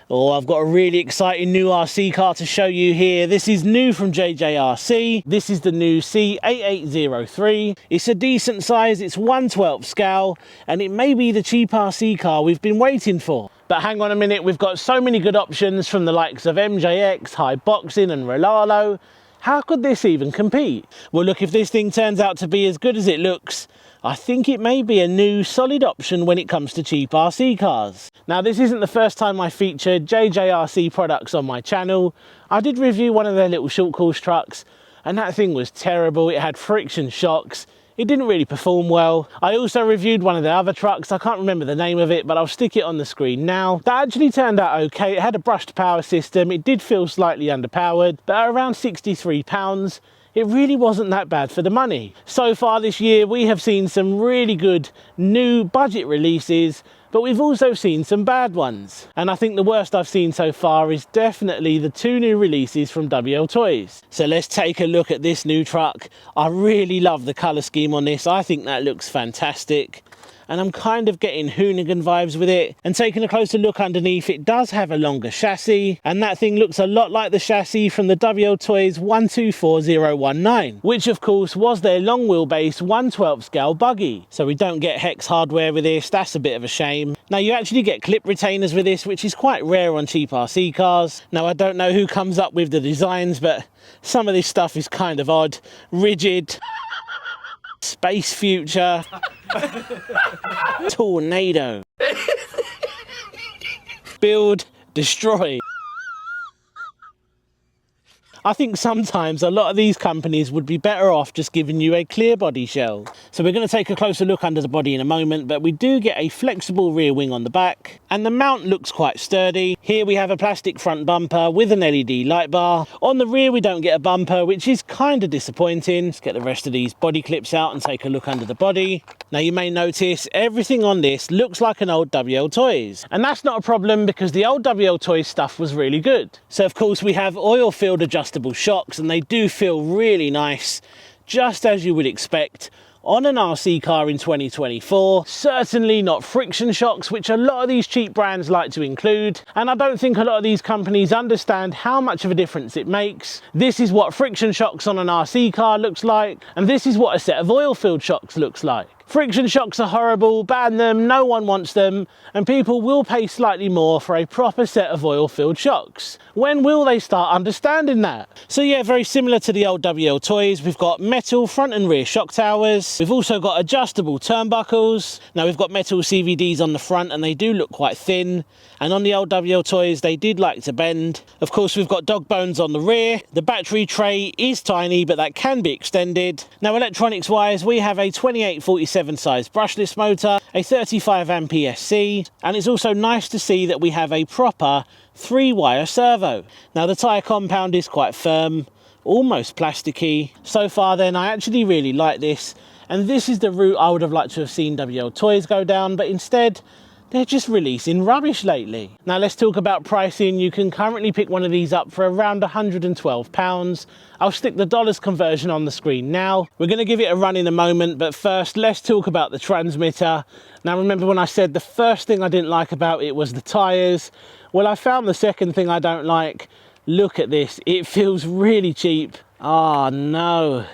Oh, I've got a really exciting new RC car to show you here. This is new from JJRC. This is the new C8803. It's a decent size, it's 1/12 scale, and it may be the cheap RC car we've been waiting for. But hang on a minute, we've got so many good options from the likes of MJX, Hyboxing and Rolalo. How could this even compete? Well, look, if this thing turns out to be as good as it looks, I think it may be a new solid option when it comes to cheap RC cars. Now, this isn't the first time I featured JJRC products on my channel. I did review one of their little short course trucks, and that thing was terrible. It had friction shocks. It didn't really perform well. I also reviewed one of the other trucks. I can't remember the name of it, but I'll stick it on the screen now. That actually turned out okay. It had a brushed power system. It did feel slightly underpowered, but at around £63, it really wasn't that bad for the money. So far this year, we have seen some really good new budget releases, but we've also seen some bad ones. And I think the worst I've seen so far is definitely the 2 new releases from WLTOYS. So let's take a look at this new truck. I really love the colour scheme on this. I think that looks fantastic. And I'm kind of getting hoonigan vibes with it. And taking a closer look underneath, it does have a longer chassis, and that thing looks a lot like the chassis from the WLTOYS 124019, which of course was their long wheelbase 1/12 scale buggy. So we don't get hex hardware with this. That's a bit of a shame. Now, you actually get clip retainers with this, which is quite rare on cheap RC cars. Now, I don't know who comes up with the designs, but some of this stuff is kind of odd. Rigid. Space future. Tornado. Build, destroy. I think sometimes a lot of these companies would be better off just giving you a clear body shell. So we're going to take a closer look under the body in a moment, but we do get a flexible rear wing on the back, and the mount looks quite sturdy. Here we have a plastic front bumper with an LED light bar. On the rear we don't get a bumper, which is kind of disappointing. Let's get the rest of these body clips out and take a look under the body. Now, you may notice everything on this looks like an old WLTOYS, and that's not a problem because the old WLTOYS stuff was really good. So of course we have oil-filled adjustable shocks, and they do feel really nice, just as you would expect on an RC car in 2024. Certainly not friction shocks, which a lot of these cheap brands like to include, and I don't think a lot of these companies understand how much of a difference it makes. This is what friction shocks on an RC car looks like, and this is what a set of oil-filled shocks looks like. Friction shocks are horrible, ban them, no one wants them, and people will pay slightly more for a proper set of oil-filled shocks. When will they start understanding that? So yeah, very similar to the old WLTOYS, we've got metal front and rear shock towers. We've also got adjustable turnbuckles. Now, we've got metal CVDs on the front, and they do look quite thin. And on the old WLTOYS, they did like to bend. Of course, we've got dog bones on the rear. The battery tray is tiny, but that can be extended. Now, electronics-wise, we have a 2847 size brushless motor, a 35 amp ESC, and it's also nice to see that we have a proper 3-wire servo. Now, the tyre compound is quite firm, almost plasticky. So far then, I actually really like this, and this is the route I would have liked to have seen WLTOYS go down, but instead they're just releasing rubbish lately. Now, let's talk about pricing. You can currently pick one of these up for around £112. I'll stick the dollars conversion on the screen now. We're going to give it a run in a moment, but first let's talk about the transmitter. Now, remember when I said the first thing I didn't like about it was the tyres? Well, I found the second thing I don't like. Look at this, it feels really cheap. Oh no.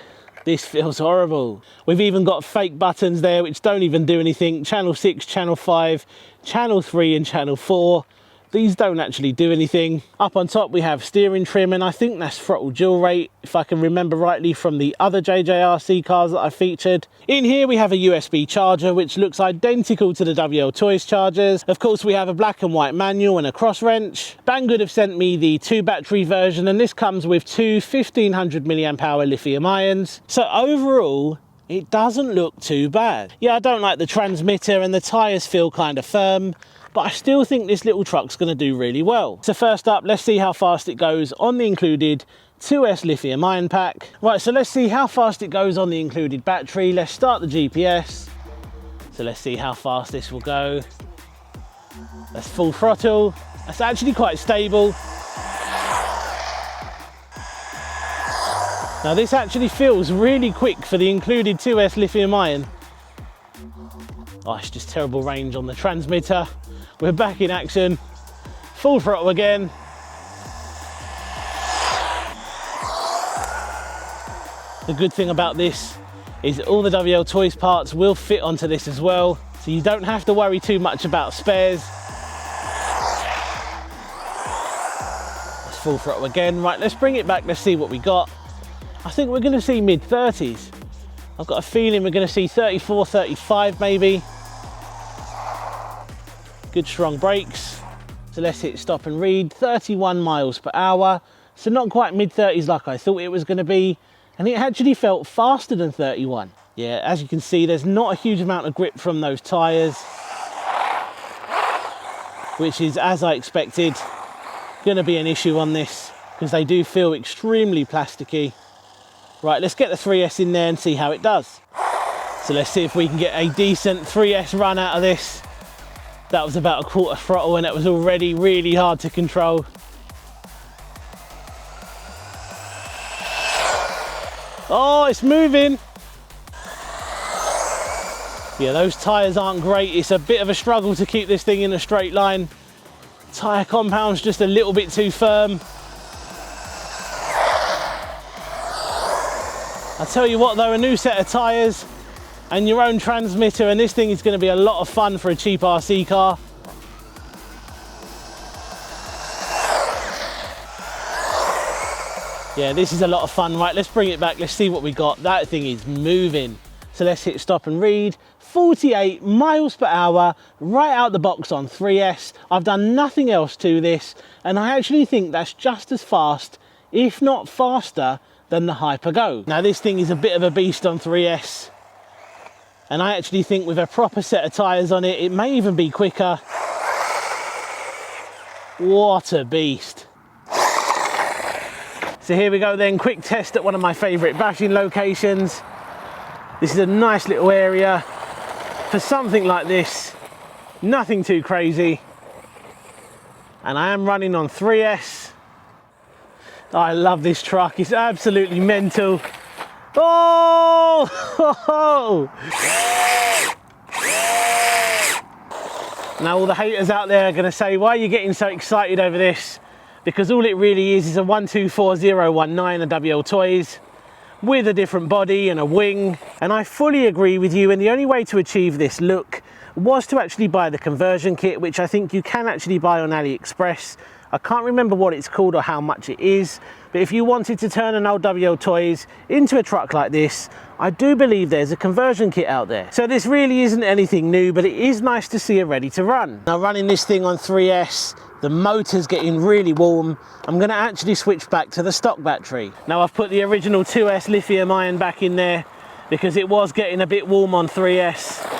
This feels horrible. We've even got fake buttons there which don't even do anything. Channel 6, channel 5, channel 3 and channel 4. These don't actually do anything. Up on top we have steering trim, and I think that's throttle dual rate, if I can remember rightly from the other JJRC cars that I featured. In here we have a USB charger which looks identical to the WLTOYS chargers. Of course, we have a black and white manual and a cross wrench. Banggood have sent me the 2 battery version, and this comes with 2 1500 mAh lithium ions. So overall, it doesn't look too bad. Yeah, I don't like the transmitter, and the tyres feel kind of firm, but I still think this little truck's going to do really well. So first up, let's see how fast it goes on the included 2S lithium ion pack. Right, so let's see how fast it goes on the included battery. Let's start the GPS. So let's see how fast this will go. That's full throttle. That's actually quite stable. Now, this actually feels really quick for the included 2S lithium ion. Oh, it's just terrible range on the transmitter. We're back in action. Full throttle again. The good thing about this is all the WLTOYS parts will fit onto this as well, so you don't have to worry too much about spares. Let's full throttle again. Right, let's bring it back, let's see what we got. I think we're going to see mid-30s. I've got a feeling we're going to see 34, 35 maybe. Good strong brakes. So let's hit stop and read. 31 miles per hour. So not quite mid-30s like I thought it was going to be. And it actually felt faster than 31. Yeah, as you can see, there's not a huge amount of grip from those tyres, which is, as I expected, going to be an issue on this because they do feel extremely plasticky. Right, let's get the 3S in there and see how it does. So let's see if we can get a decent 3S run out of this. That was about a quarter throttle and it was already really hard to control. Oh, it's moving. Yeah, those tyres aren't great. It's a bit of a struggle to keep this thing in a straight line. Tyre compound's just a little bit too firm. I tell you what though, a new set of tyres and your own transmitter, and this thing is going to be a lot of fun for a cheap RC car. Yeah, this is a lot of fun. Right, let's bring it back. Let's see what we got. That thing is moving. So let's hit stop and read. 48 miles per hour, right out the box on 3S. I've done nothing else to this, and I actually think that's just as fast, if not faster, than the Hyper Go. Now this thing is a bit of a beast on 3S, and I actually think with a proper set of tyres on it, it may even be quicker. What a beast. So here we go then, quick test at one of my favourite bashing locations. This is a nice little area for something like this, nothing too crazy. And I am running on 3S. I love this truck, it's absolutely mental. Oh! Now all the haters out there are going to say, why are you getting so excited over this? Because all it really is a 124019, a WLTOYS, with a different body and a wing. And I fully agree with you, and the only way to achieve this look was to actually buy the conversion kit, which I think you can actually buy on AliExpress. I can't remember what it's called or how much it is, but if you wanted to turn an old WLTOYS into a truck like this, I do believe there's a conversion kit out there. So this really isn't anything new, but it is nice to see it ready to run. Now running this thing on 3S, the motor's getting really warm. I'm going to actually switch back to the stock battery. Now I've put the original 2S lithium ion back in there because it was getting a bit warm on 3S.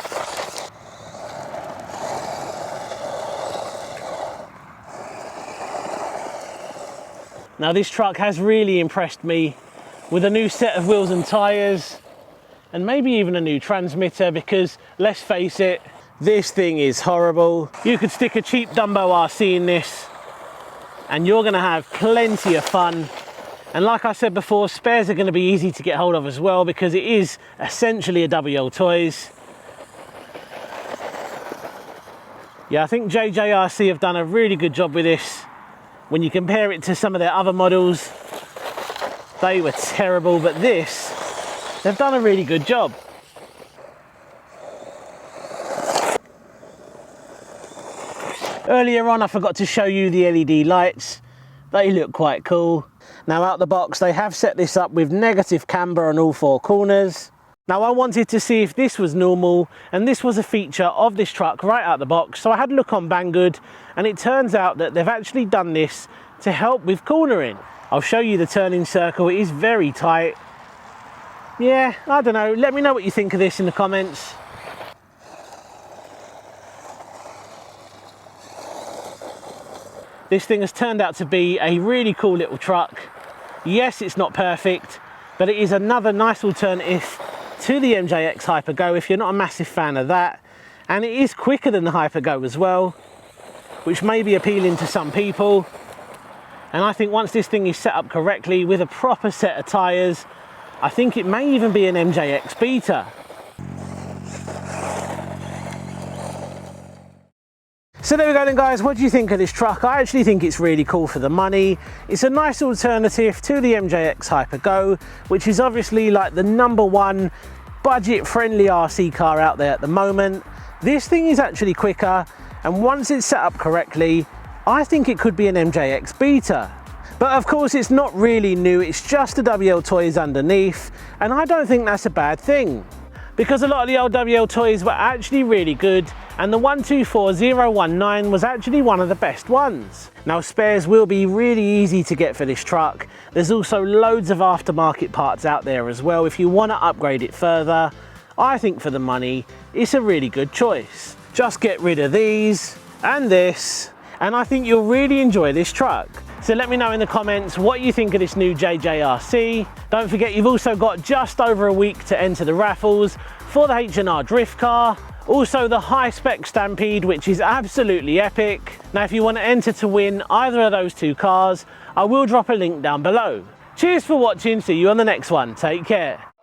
Now this truck has really impressed me with a new set of wheels and tyres, and maybe even a new transmitter, because let's face it, this thing is horrible. You could stick a cheap Dumbo RC in this and you're going to have plenty of fun. And like I said before, spares are going to be easy to get hold of as well, because it is essentially a WLTOYS. Yeah, I think JJRC have done a really good job with this. When you compare it to some of their other models, they were terrible, but this, they've done a really good job. Earlier on, I forgot to show you the LED lights. They look quite cool. Now out the box, they have set this up with negative camber on all four corners. Now I wanted to see if this was normal, and this was a feature of this truck right out the box. So I had a look on Banggood, and it turns out that they've actually done this to help with cornering. I'll show you the turning circle. It is very tight. Yeah, I don't know. Let me know what you think of this in the comments. This thing has turned out to be a really cool little truck. Yes, it's not perfect, but it is another nice alternative to the MJX Hyper Go if you're not a massive fan of that. And it is quicker than the Hyper Go as well, which may be appealing to some people. And I think once this thing is set up correctly with a proper set of tyres, I think it may even be an MJX Beta. So there we go then guys, what do you think of this truck? I actually think it's really cool for the money. It's a nice alternative to the MJX Hyper Go, which is obviously like the #1 budget friendly RC car out there at the moment. This thing is actually quicker, and once it's set up correctly, I think it could be an MJX Beta. But of course it's not really new, it's just a WLTOYS underneath, and I don't think that's a bad thing, because a lot of the old WLTOYS were actually really good, and the 124019 was actually one of the best ones. Now spares will be really easy to get for this truck. There's also loads of aftermarket parts out there as well if you want to upgrade it further. I think for the money, it's a really good choice. Just get rid of these and this, and I think you'll really enjoy this truck. So let me know in the comments what you think of this new JJRC. Don't forget you've also got just over a week to enter the raffles for the H&R drift car, also the high spec Stampede, which is absolutely epic. Now if you want to enter to win either of those two cars, I will drop a link down below. Cheers for watching, see you on the next one, take care.